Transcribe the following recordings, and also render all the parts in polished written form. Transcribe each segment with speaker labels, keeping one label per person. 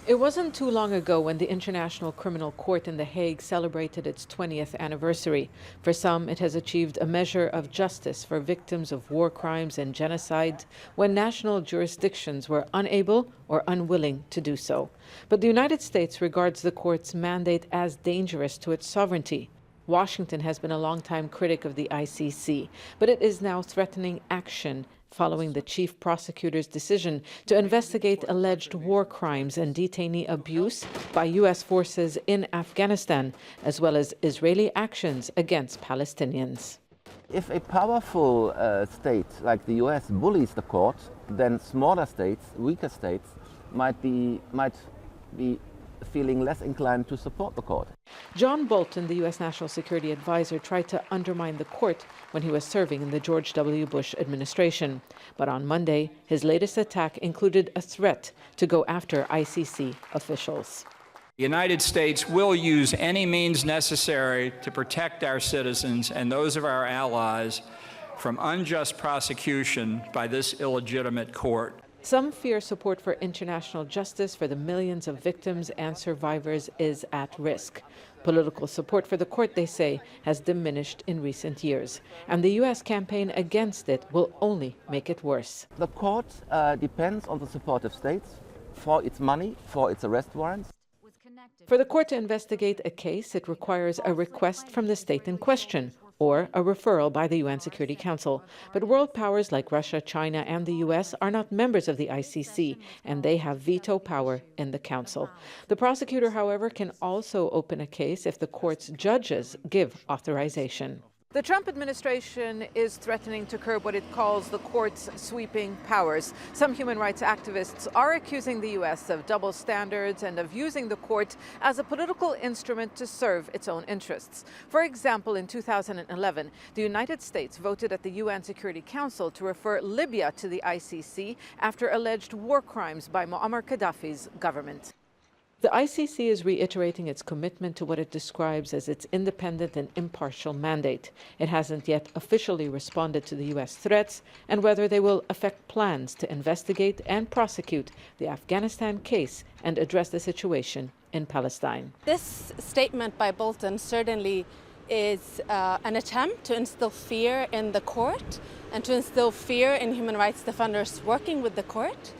Speaker 1: It wasn't too long ago when the International Criminal Court in The Hague celebrated its 20th anniversary. For some, it has achieved a measure of justice for victims of war crimes and genocide when national jurisdictions were unable or unwilling to do so. But the United States regards the court's mandate as dangerous to its sovereignty. Washington has been a longtime critic of the ICC, but it is now threatening action following the chief prosecutor's decision to investigate alleged war crimes and detainee abuse by U.S. forces in Afghanistan, as well as Israeli actions against Palestinians.
Speaker 2: If a powerful state like the US bullies the court, then smaller states, weaker states, might be feeling less inclined to support the court.
Speaker 1: John Bolton, the U.S. National Security Advisor, tried to undermine the court when he was serving in the George W. Bush administration. But on Monday, his latest attack included a threat to go after ICC officials.
Speaker 3: The United States will use any means necessary to protect our citizens and those of our allies from unjust prosecution by this illegitimate court.
Speaker 1: Some fear support for international justice for the millions of victims and survivors is at risk. Political support for the court, they say, has diminished in recent years, and the U.S. campaign against it will only make it worse.
Speaker 2: The court depends on the support of states for its money, for its arrest warrants.
Speaker 1: For the court to investigate a case, it requires a request from the state in question, or a referral by the UN Security Council. But world powers like Russia, China, and the US are not members of the ICC, and they have veto power in the Council. The prosecutor, however, can also open a case if the court's judges give authorization. The Trump administration is threatening to curb what it calls the court's sweeping powers. Some human rights activists are accusing the U.S. of double standards and of using the court as a political instrument to serve its own interests. For example, in 2011, the United States voted at the UN Security Council to refer Libya to the ICC after alleged war crimes by Muammar Gaddafi's government. The ICC is reiterating its commitment to what it describes as its independent and impartial mandate. It hasn't yet officially responded to the U.S. threats and whether they will affect plans to investigate and prosecute the Afghanistan case and address the situation in Palestine.
Speaker 4: This statement by Bolton certainly is an attempt to instill fear in the court and to instill fear in human rights defenders working with the court.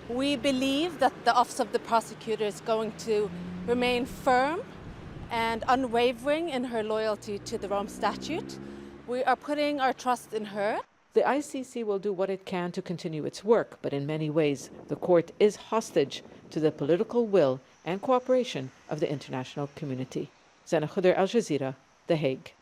Speaker 4: We believe that the Office of the Prosecutor is going to remain firm and unwavering in her loyalty to the Rome Statute. We are putting our trust in her.
Speaker 1: The ICC will do what it can to continue its work, but in many ways, the court is hostage to the political will and cooperation of the international community. Zeina, Khodr, Al Jazeera, The Hague.